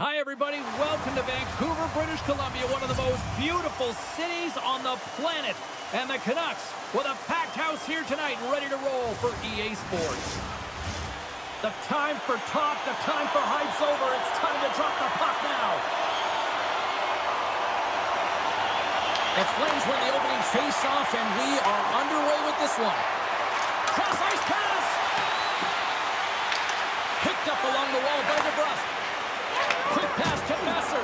Hi, everybody. Welcome to Vancouver, British Columbia, one of the most beautiful cities on the planet. And the Canucks with a packed house here tonight, ready to roll for EA Sports. The time for talk, the time for hype's over. It's time to drop the puck now. The Flames win the opening face-off, and we are underway with this one. Cross-ice pass! Picked up along the wall by DeBrusque. Quick pass to Messer.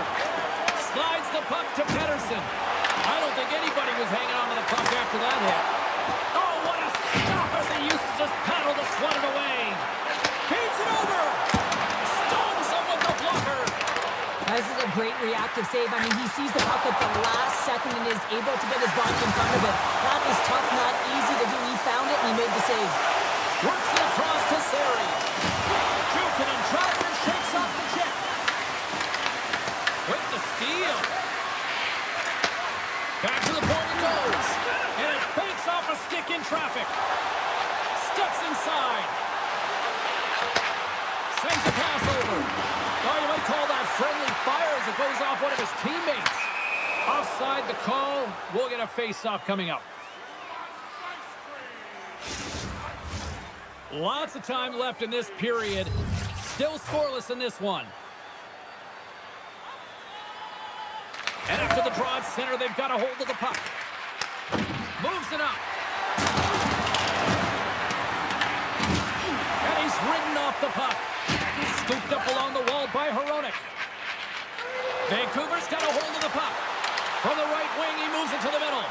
Slides the puck to Pedersen. I don't think anybody was hanging on to the puck after that hit. Oh, what a stop as he used to just paddle to swat it away. Feeds it over. Stones him with the blocker. This is a great reactive save. I mean, he sees the puck at the last second and is able to get his body in front of it. That is tough, not easy to do. He found it and he made the save. Works it across to Sari. Jukin and Troutman shakes off the check. With the steal. Back to the point it goes. And it banks off a stick in traffic. Steps inside. Sends a pass over. Oh, you might call that friendly fire as it goes off one of his teammates. Offside the call. We'll get a face-off coming up. Lots of time left in this period. Still scoreless in this one. And after the draw at center, they've got a hold of the puck. Moves it up. And he's ridden off the puck. Scooped up along the wall by Hronek. Vancouver's got a hold of the puck. From the right wing, he moves it to the middle.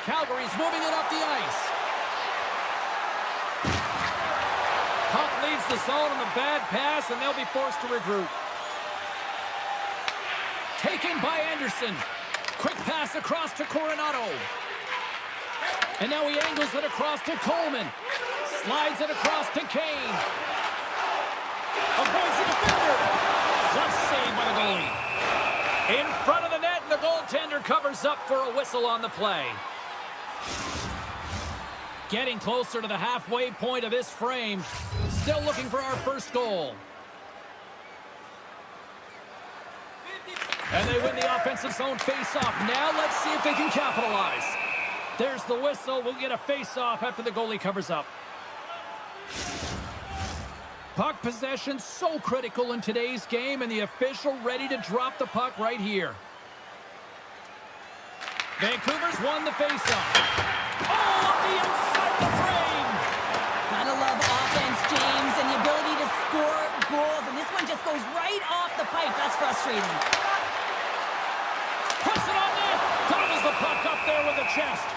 Calgary's moving it up the ice. Puck leaves the zone on the bad pass, and they'll be forced to regroup. Taken by Anderson. Quick pass across to Coronado. And now he angles it across to Coleman. Slides it across to Kane. Avoids the defender. Just saved by the goalie. In front of the net, and the goaltender covers up for a whistle on the play. Getting closer to the halfway point of this frame. Still looking for our first goal. And they win the offensive zone face-off. Now let's see if they can capitalize. There's the whistle. We'll get a face-off after the goalie covers up. Puck possession so critical in today's game, and the official ready to drop the puck right here. Vancouver's won the face-off. Oh, the inside the frame! Gotta love offense, James, and the ability to score goals. And this one just goes right off the pipe. That's frustrating. Puts it on net. Throws the puck up there with the chest.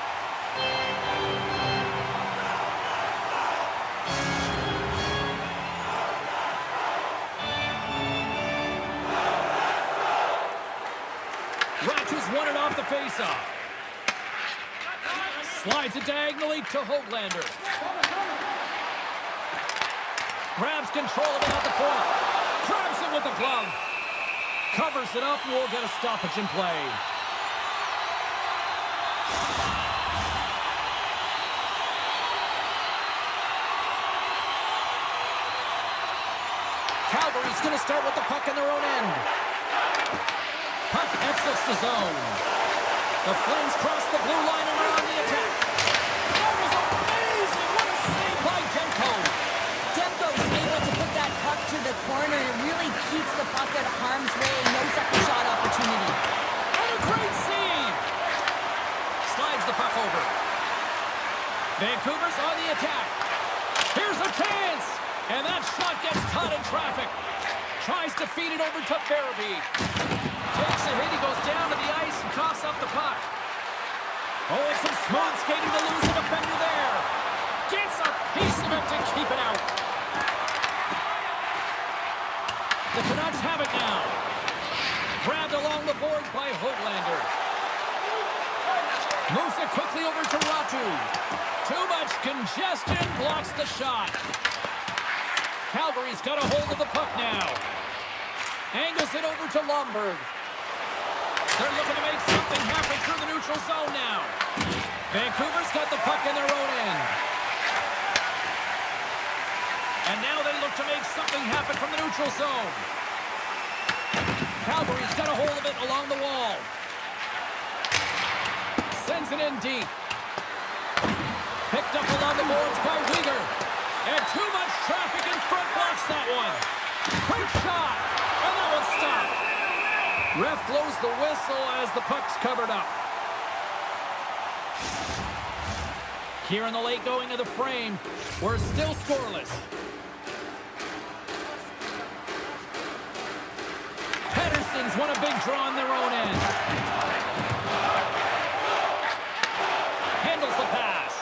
Ratchers won it off the face-off. Slides it diagonally to Höglander. Grabs control of it at the point. Grabs it with the glove. Covers it up. We'll get a stoppage in play. Calgary's going to start with the puck in their own end. Puck exits the zone. The Flames cross the blue line and are on the attack. That was amazing! What a save by Demko! Demko's able to put that puck to the corner and really keeps the puck out of harm's way and knows up the shot opportunity. And a great save! Slides the puck over. Vancouver's on the attack. Here's a chance! And that shot gets caught in traffic. Tries to feed it over to Farabee. Takes a hit, he goes down to the ice and coughs up the puck. Oh, some smooth skating to lose a defender there. Gets a piece of it to keep it out. The Canucks have it now. Grabbed along the boards by Höglander. Moves it quickly over to Ratu. Too much congestion, blocks the shot. Calgary's got a hold of the puck now. Angles it over to Lomberg. They're looking to make something happen through the neutral zone now. Vancouver's got the puck in their own end. And now they look to make something happen from the neutral zone. Calgary's got a hold of it along the wall. Sends it in deep. Picked up along the boards by Weegar. And too much traffic in front blocks that one. Quick shot. And that one's stopped. Ref blows the whistle as the puck's covered up. Here in the late going of the frame, we're still scoreless. Pedersen's won a big draw on their own end. Handles the pass.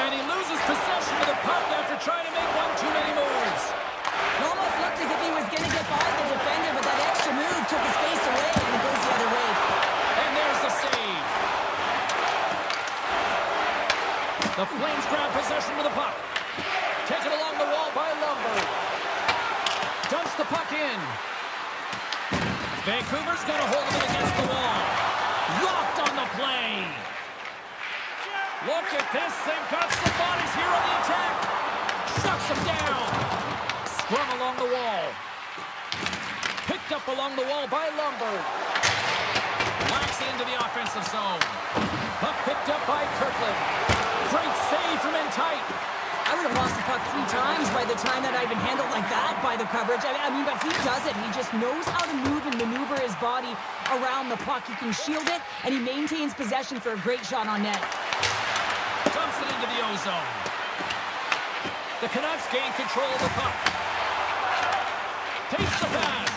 And he loses possession of the puck after trying to make one too many moves. It almost looked as if he was going to get by the defender, but that extra move took his face away, and it goes the other way. And there's the save. The Flames grab possession with the puck. Taken along the wall by Lumber. Dumps the puck in. Vancouver's got a hold of it against the wall. Locked on the play. Look at this. They've got some bodies here on the attack. Shuts them down. Scrum along the wall. Picked up along the wall by Lumber. Knocks into the offensive zone. Puck picked up by Kirkland. Great save from in tight. I would have lost the puck 3 times by the time that I'd been handled like that by the coverage. I mean, but he does it. He just knows how to move and maneuver his body around the puck. He can shield it, and he maintains possession for a great shot on net. Dumps it into the O-zone. The Canucks gain control of the puck. Takes the pass.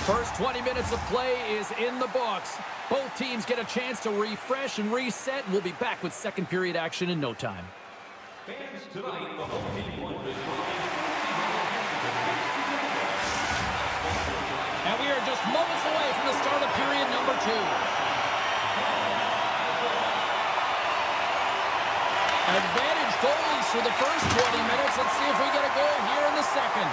First 20 minutes of play is in the books. Both teams get a chance to refresh and reset, and we'll be back with second period action in no time. Fans, tonight, the home team won this. And we are just moments away from the start of period number 2. Advantage goalies for the first 20 minutes. Let's see if we get a goal here in the second.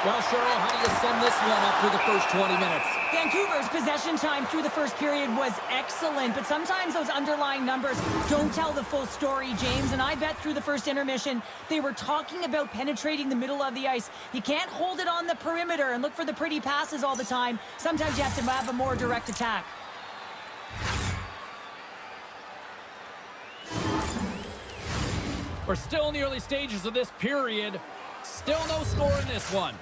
Well, Cheryl, how do you sum this one up through the first 20 minutes? Vancouver's possession time through the first period was excellent, but sometimes those underlying numbers don't tell the full story, James, and I bet through the first intermission they were talking about penetrating the middle of the ice. You can't hold it on the perimeter and look for the pretty passes all the time. Sometimes you have to have a more direct attack. We're still in the early stages of this period. Still no score in this one.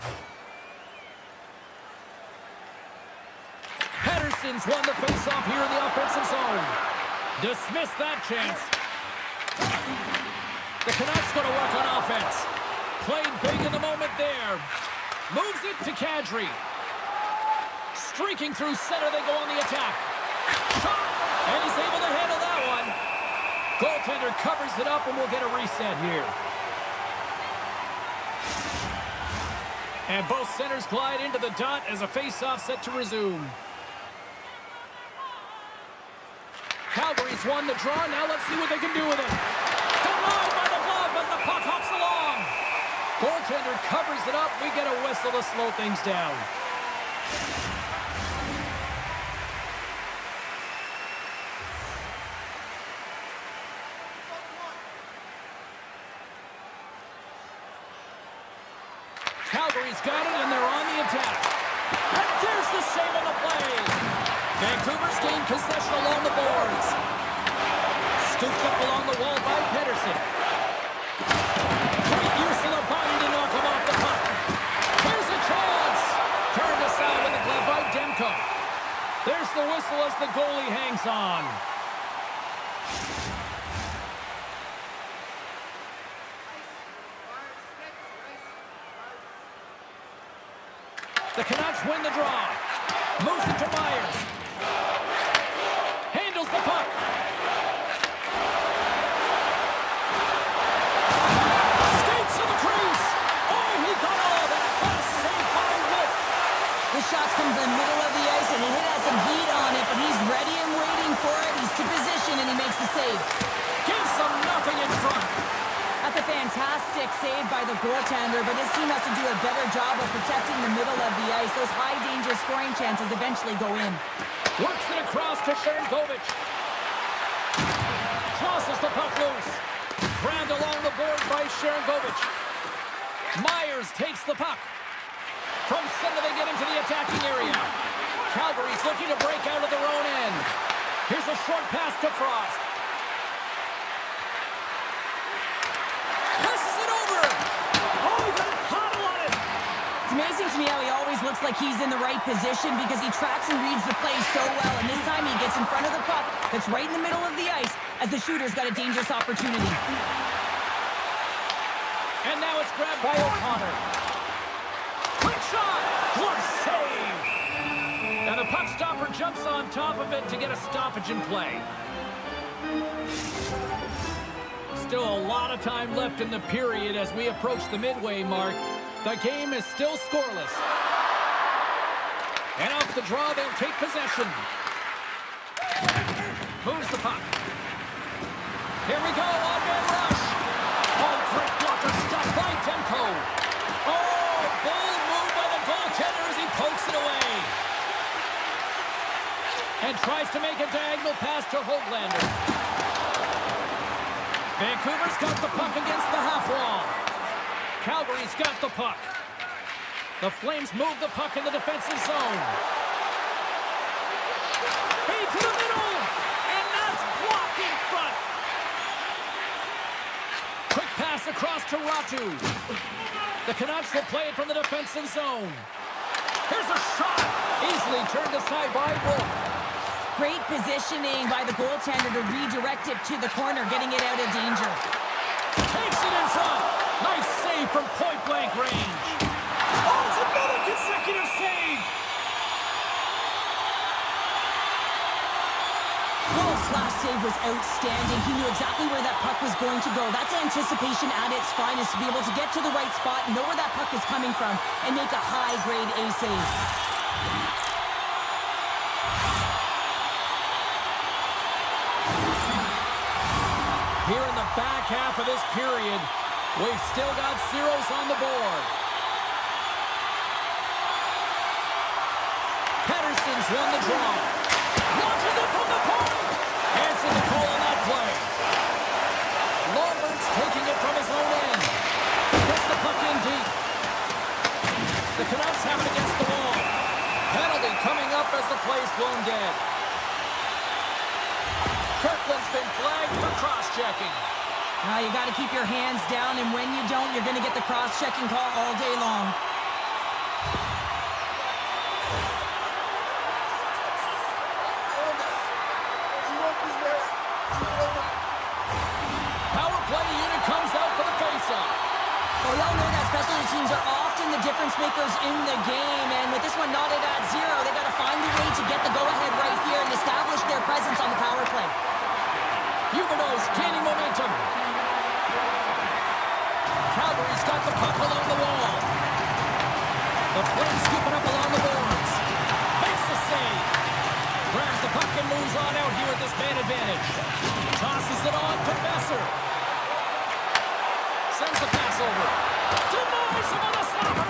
Pedersen's won the face-off here in the offensive zone. Dismissed that chance. The Canucks going to work on offense. Played big in the moment there. Moves it to Kadri. Streaking through center, they go on the attack. Shot! And he's able to handle that one. Goaltender covers it up, and we'll get a reset here. And both centers glide into the dot as a face-off set to resume. Calgary's won the draw. Now let's see what they can do with it. Denied by the glove as the puck hops along. Goaltender covers it up. We get a whistle to slow things down. Calgary's got it, and they're on the attack. And there's the save on the play. Vancouver's gained possession along the boards. Scooped up along the wall by Pedersen. Great use of the body to knock him off the puck. Here's a chance. Turned aside with the glove by Demko. There's the whistle as the goalie hangs on. The Canucks win the draw. Moves it to Myers. Handles the puck. Skates to the crease. Oh, he got all of that. What a save by Wolf. The shots come to the middle of the ice, and he has some heat on it, but he's ready and waiting for it. He's to position, and he makes the save. Gives them nothing in front. That's a fantastic save by the goaltender, but his team has to do a better job of protecting the middle of the ice. Those high-danger scoring chances eventually go in. Works it across to Sharangovich. puck loose. Grabbed along the board by Sharangovich. Myers takes the puck. From center, they get into the attacking area. Calgary's looking to break out of their own end. Here's a short pass to Frost. Passes it over. Oh, he got a paddle on it. It's amazing to me how he always looks like he's in the right position because he tracks and reads the play so well. And this time he gets in front of the puck that's right in the middle of the ice as the shooter's got a dangerous opportunity. And now it's grabbed by O'Connor. Quick shot! Glove save! And the puck stopper jumps on top of it to get a stoppage in play. Still a lot of time left in the period as we approach the midway mark. The game is still scoreless. And off the draw, they'll take possession. Moves the puck. Here we go, on-man rush. Oh, great blocker, stopped by Demko. Oh, bold move by the goaltender as he pokes it away. And tries to make a diagonal pass to Höglander. Vancouver's got the puck against the half wall. Calgary's got the puck. The Flames move the puck in the defensive zone. Feed to the middle, and that's blocked in front. Quick pass across to Ratu. The Canucks will play it from the defensive zone. Here's a shot, easily turned aside by Wolf. Great positioning by the goaltender to redirect it to the corner, getting it out of danger. Takes it in front. Nice save from point-blank range. Oh, it's another consecutive save. Wolf's last save was outstanding. He knew exactly where that puck was going to go. That's anticipation at its finest, to be able to get to the right spot, know where that puck is coming from, and make a high-grade A save. Here in the back half of this period, we've still got zeros on the board. Pettersson's won the draw. Launches it from the point. Answering the call on that play. Lombert's taking it from his own end. Gets the puck in deep. The Canucks have it against the wall. Penalty coming up as the play's blown dead. Kirkland's been flagged for cross-checking. Now you got to keep your hands down, and when you don't, you're going to get the cross-checking call all day long. Power play unit comes out for the face-off. Well, we all know that specialty teams are often the difference makers in the game, and with this one knotted at zero, they got to find a way to get the go-ahead right here and establish their presence on the power play. Huberdeau's gaining momentum. Calgary's got the puck along the wall. The Flames scoop it up along the boards. Makes the save. Grabs the puck and moves on out here at this man advantage. Tosses it on to Besser. Sends the pass over. Denies him on a slapper.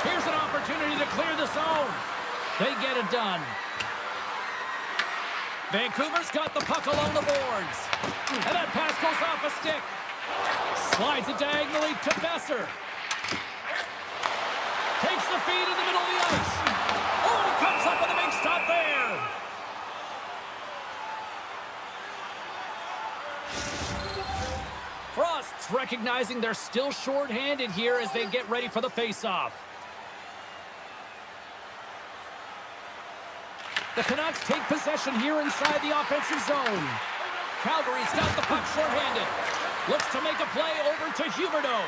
Here's an opportunity to clear the zone. They get it done. Vancouver's got the puck along the boards. And that pass goes off a stick. Slides it diagonally to Besser. Takes the feed in the middle of the ice. Oh, and he comes up with a big stop there. Frost's recognizing they're still short-handed here as they get ready for the face-off. The Canucks take possession here inside the offensive zone. Calgary's got the puck short-handed. Looks to make a play over to Huberdeau.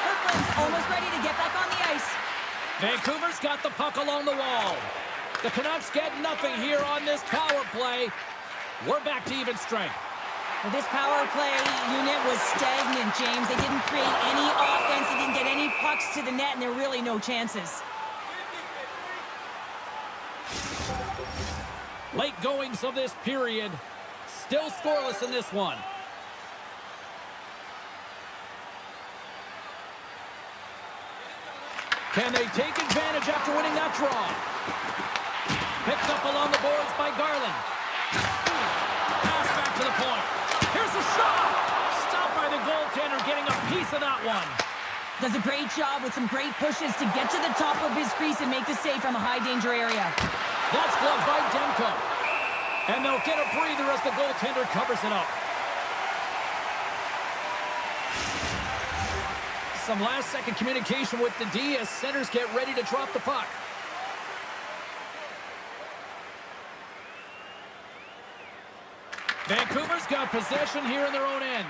Kirkland's almost ready to get back on the ice. Vancouver's got the puck along the wall. The Canucks get nothing here on this power play. We're back to even strength. Well, this power play unit was stagnant, James. They didn't create any offense. They didn't get any pucks to the net, and there were really no chances. Late goings of this period. Still scoreless in this one. Can they take advantage after winning that draw? Picked up along the boards by Garland. shot! Stopped by the goaltender, getting a piece of that one. Does a great job with some great pushes to get to the top of his crease and make the save from a high-danger area. That's gloved by Demko. And they'll get a breather as the goaltender covers it up. Some last-second communication with the D as centers get ready to drop the puck. Vancouver's got possession here in their own end.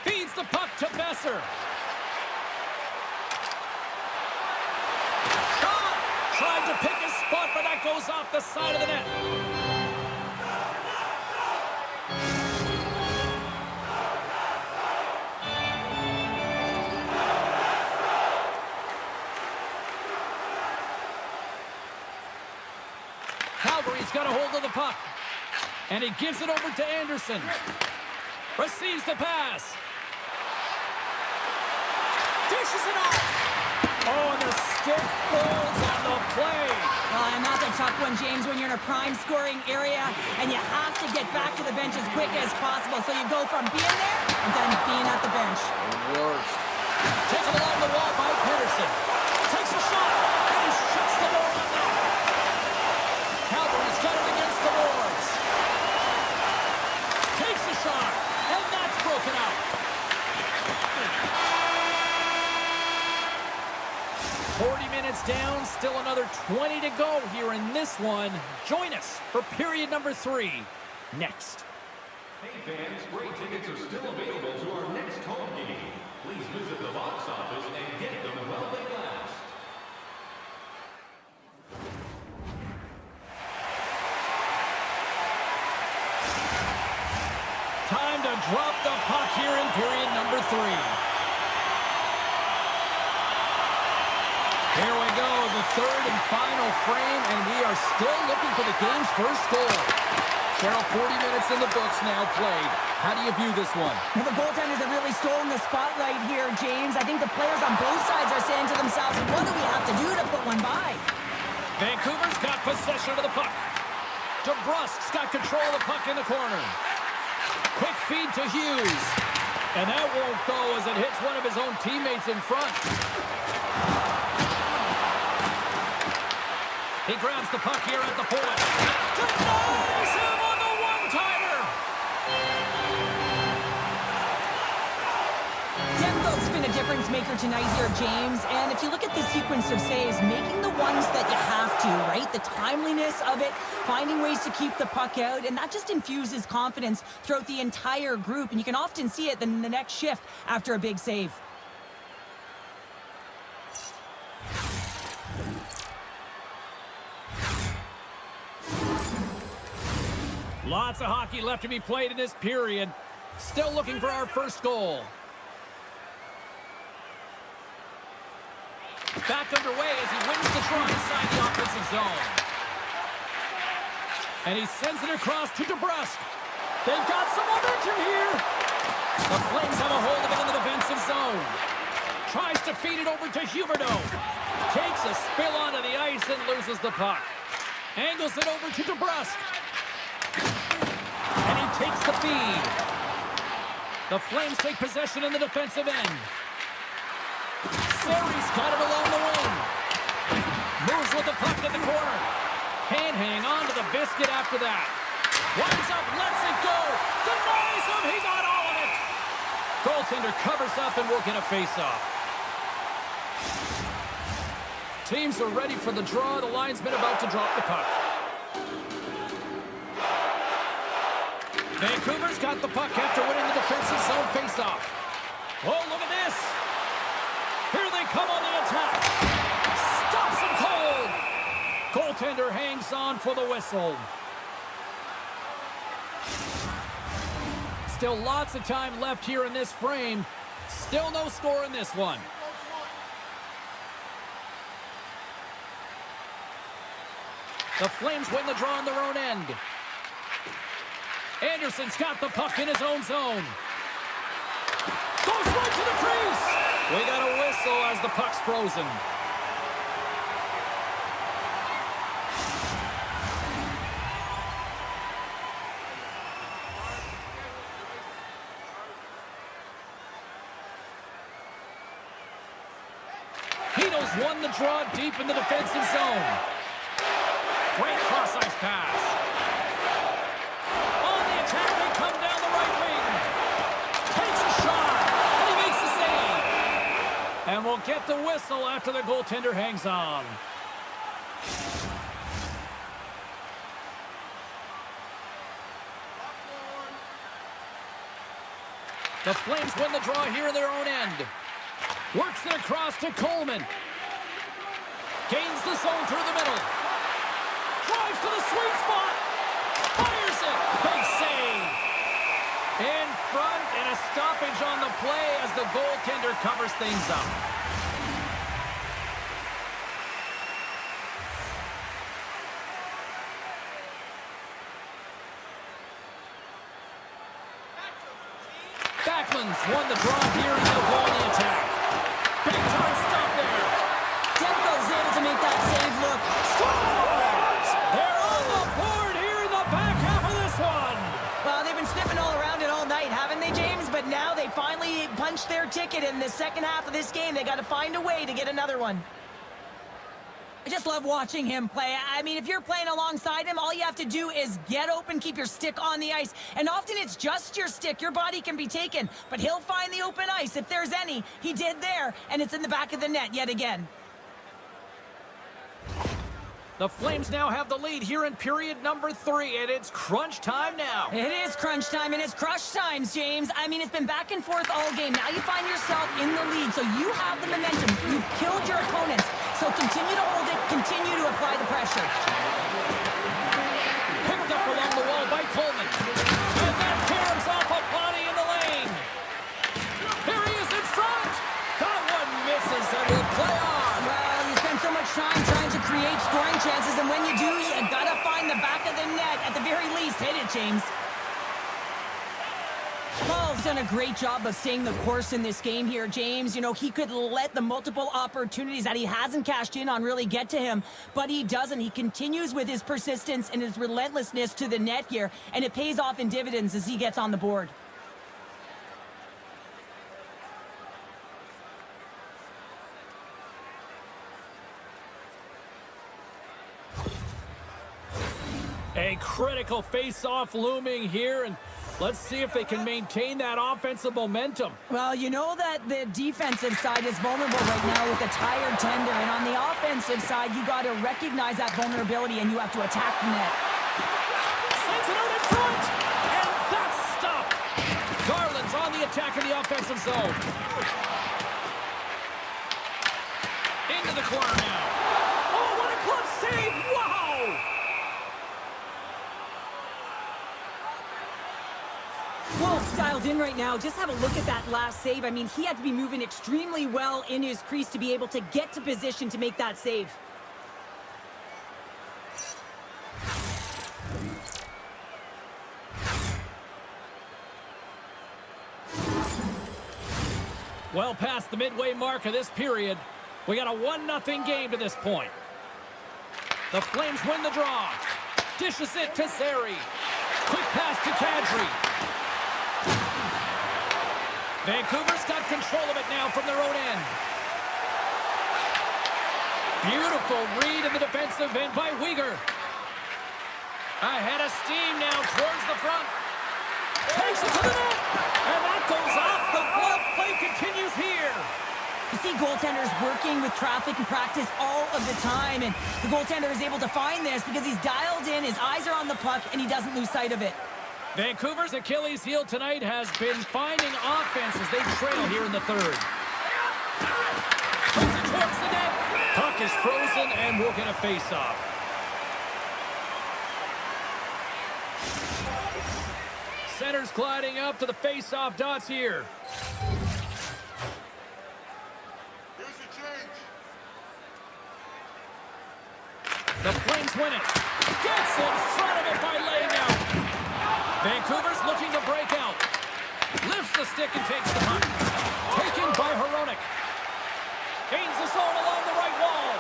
Feeds the puck to Besser. Shot! Tried to pick his spot, but that goes off the side of the net. Calgary's got a hold of the puck. And he gives it over to Anderson. Receives the pass. Dishes it off. Oh, and the stick falls on the play. And that's a tough one, James, when you're in a prime scoring area and you have to get back to the bench as quick as possible. So you go from being there and then being at the bench. The worst. Taken along the wall by Pedersen. Takes a shot, and he shuts the door on that. Calgary's got it against the boards. Takes a shot, and that's broken out. 40 minutes down, still another 20 to go here in this one. Join us for period number 3 next. Hey fans, great tickets are still available to our next home game. Please visit the box office and get them while they last. Time to drop the puck here in period number 3. Here we go, the third and final frame, and we are still looking for the game's first goal. Cheryl, 40 minutes in the books now played. How do you view this one? Well, the goaltenders have really stolen the spotlight here, James. I think the players on both sides are saying to themselves, what do we have to do to put one by? Vancouver's got possession of the puck. DeBrusk's got control of the puck in the corner. Quick feed to Hughes. And that won't go as it hits one of his own teammates in front. He grabs the puck here at the point. Denies him on the one-timer. Demko's been a difference maker tonight here, James. And if you look at the sequence of saves, making the ones that you have to, right? The timeliness of it, finding ways to keep the puck out, and that just infuses confidence throughout the entire group. And you can often see it in the next shift after a big save. Lots of hockey left to be played in this period. Still looking for our first goal. Back underway as he wins the draw inside the offensive zone. And he sends it across to DeBrusk. They've got some momentum here. The Flames have a hold of it in the defensive zone. Tries to feed it over to Huberdeau. Takes a spill onto the ice and loses the puck. Angles it over to DeBrusk. And he takes the feed. The Flames take possession in the defensive end. Sari's got it along the wing. Moves with the puck in the corner. Can't hang on to the biscuit after that. Winds up, lets it go. Denies him, he got all of it. Goaltender covers up and will get a face-off. Teams are ready for the draw. The linesman about to drop the puck. Vancouver's got the puck after winning the defensive zone face-off. Oh, look at this. Here they come on the attack. Stops him cold. Goaltender hangs on for the whistle. Still lots of time left here in this frame. Still no score in this one. The Flames win the draw on their own end. Anderson's got the puck in his own zone. Goes right to the crease. We got a whistle as the puck's frozen. Capitals won the draw deep in the defensive zone. Great cross-ice pass. On the attack, they come down the right wing. Takes a shot, and he makes the save. And we'll get the whistle after the goaltender hangs on. The Flames win the draw here in their own end. Works it across to Coleman. Gains the zone through the middle. Drives to the sweet spot. Fires it. Big save. In front, and a stoppage on the play as the goaltender covers things up. Backlund's won the draw here, and they'll go on the attack. Big time stop there. Demko's able to make that save look. Scores! They're on the board here in the back half of this one. Well, they've been sniffing all around it all night, haven't they, James? But now they finally punched their ticket in the second half of this game. They got to find a way to get another one. I just love watching him play. I mean, if you're playing alongside him, all you have to do is get open, keep your stick on the ice. And often it's just your stick. Your body can be taken, but he'll find the open ice if there's any. He did there, and it's in the back of the net yet again. The Flames now have the lead here in period number 3, and it's crunch time now. It is crunch time, and it's crush times, James. I mean, it's been back and forth all game. Now you find yourself in the lead, so you have the momentum. You've killed your opponents, so continue to hold it, continue to apply the pressure. Picked up along the wall by Coleman. And that tears off a body in the lane. Here he is in front. That one misses and will play on. Well, you spend so much time trying to create scoring chances, and when you do, you gotta find the back of the net. At the very least, hit it, James. Paul's done a great job of staying the course in this game here, James. You know, he could let the multiple opportunities that he hasn't cashed in on really get to him, but he doesn't. He continues with his persistence and his relentlessness to the net here, and it pays off in dividends as he gets on the board. A critical face-off looming here, and let's see if they can maintain that offensive momentum. Well, you know that the defensive side is vulnerable right now with a tired tender, and on the offensive side, you got to recognize that vulnerability, and you have to attack the net. Sends it out in front, and that's stopped. Garland's on the attack in the offensive zone. Into the corner now. Oh, what a glove save! Wow! Wolf's dialed in right now. Just have a look at that last save. I mean, he had to be moving extremely well in his crease to be able to get to position to make that save. Well past the midway mark of this period. We got a 1-0 game to this point. The Flames win the draw. Dishes it to Zary. Quick pass to Kadri. Vancouver's got control of it now from their own end. Beautiful read in the defensive end by Weegar. Ahead of steam now towards the front. Takes it to the net. And that goes off. The glove play continues here. You see goaltenders working with traffic in practice all of the time, and the goaltender is able to find this because he's dialed in, his eyes are on the puck, and he doesn't lose sight of it. Vancouver's Achilles heel tonight has been finding offense as they trail here in the third. Puts it towards the net. Puck is frozen, and we'll get a face-off. Center's gliding up to the face-off dots here. Here's the change. The Flames win it. Gets in front of it by laying out. Vancouver's looking to break out. Lifts the stick and takes the puck. Taken by Hronek. Gains the zone along the right wall.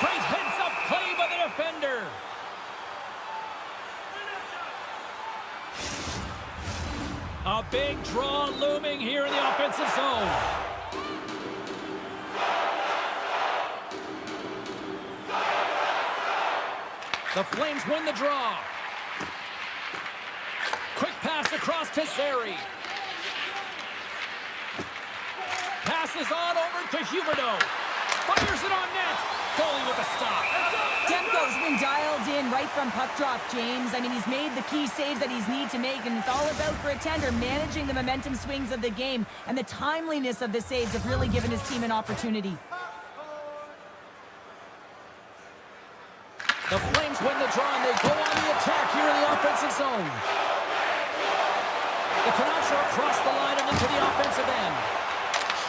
Great heads-up play by the defender. A big draw looming here in the offensive zone. The Flames win the draw. Quick pass across to Zary. Passes on over to Huberdeau. Fires it on net. Goalie with a stop. Demko's been dialed in right from puck drop, James. I mean, he's made the key saves that he's need to make, and it's all about, for a tender, managing the momentum swings of the game, and the timeliness of the saves have really given his team an opportunity. The Flames win the draw, and they go on the attack here in the offensive zone. The Canucks are across the line and into the offensive end.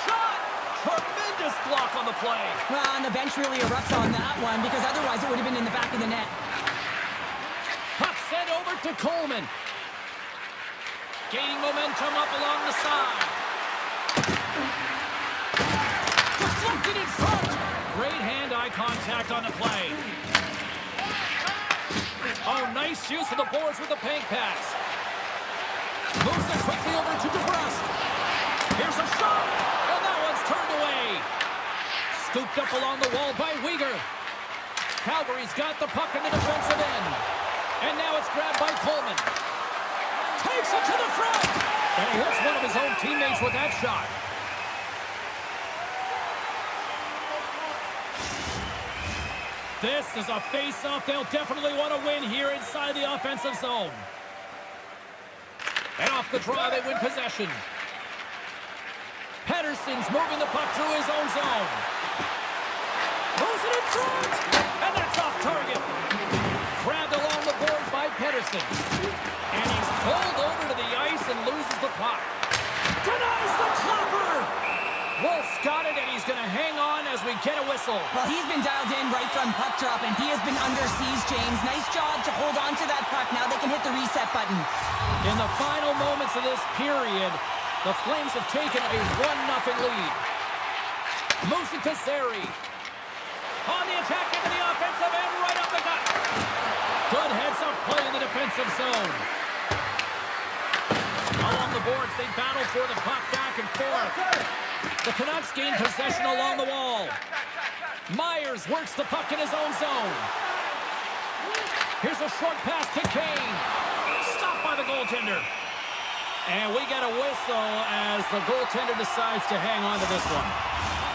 Shot! Tremendous block on the play. Well, and the bench really erupts on that one, because otherwise it would have been in the back of the net. Puck sent over to Coleman. Gaining momentum up along the side. Deflected in front. Great hand-eye contact on the play. Oh, nice use of the boards with the bank pass. Moves it quickly over to DeBrusque. Here's a shot, and that one's turned away. Scooped up along the wall by Weegar. Calgary's got the puck in the defensive end. And now it's grabbed by Coleman. Takes it to the front. And he hits one of his own teammates with that shot. This is a face-off they'll definitely want to win here inside the offensive zone. And off the draw, they win possession. Pettersson's moving the puck through his own zone. Moves it in front, and that's off target. Grabbed along the boards by Pettersson. And he's pulled over to the ice and loses the puck. Denies the clapper! Wolf's got it, and he's going to hang on as we get a whistle. Well, he's been dialed in right from puck drop, and he has been under siege, James. Nice job to hold on to that puck. Now they can hit the reset button. In the final moments of this period, the Flames have taken a 1-0 lead. Moves it to Zary. On the attack into the offensive end, right up the gut. Good heads-up play in the defensive zone. Along the boards, they battle for the puck back and forth. The Canucks gain possession along the wall. Myers works the puck in his own zone. Here's a short pass to Kane. Stopped by the goaltender. And we get a whistle as the goaltender decides to hang on to this one.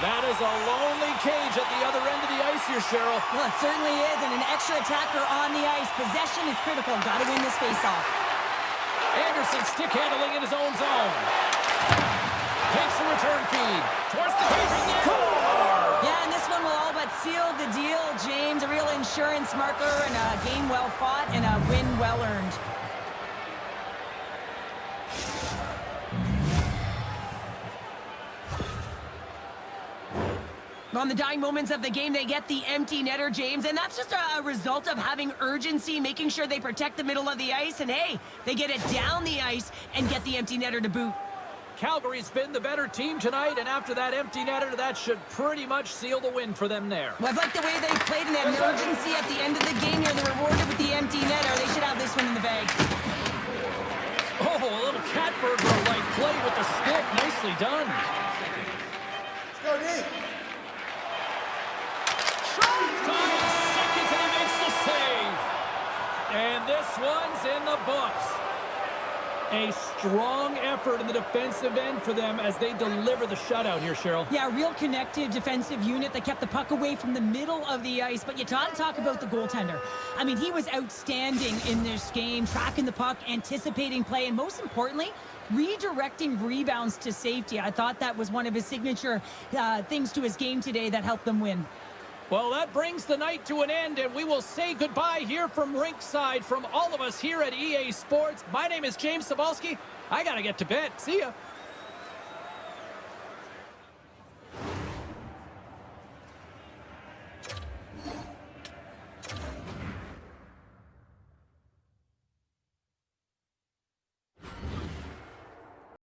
That is a lonely cage at the other end of the ice here, Cheryl. Well, it certainly is, and an extra attacker on the ice. Possession is critical. Got to win this faceoff. Anderson stick handling in his own zone. Takes the return feed. Towards the cage. Score! Yeah, and this one will all but seal the deal, James. A real insurance marker and a game well fought and a win well earned. On the dying moments of the game, they get the empty netter, James, and that's just a result of having urgency, making sure they protect the middle of the ice, and hey, they get it down the ice and get the empty netter to boot. Calgary's been the better team tonight, and after that empty netter, that should pretty much seal the win for them there. Well, I've liked the way they played in that urgency at the end of the game here. They're rewarded with the empty netter. They should have this one in the bag. Oh, a little cat burglar-like play with the stick. Nicely done. Let's go, D. 9 seconds and he makes the save. And this one's in the books. A strong effort in the defensive end for them as they deliver the shutout here, Cheryl. Yeah, a real connected defensive unit that kept the puck away from the middle of the ice. But you got to talk about the goaltender. I mean, he was outstanding in this game, tracking the puck, anticipating play, and most importantly, redirecting rebounds to safety. I thought that was one of his signature things to his game today that helped them win. Well, that brings the night to an end, and we will say goodbye here from Rinkside from all of us here at EA Sports. My name is James Cebulski. I got to get to bed. See ya.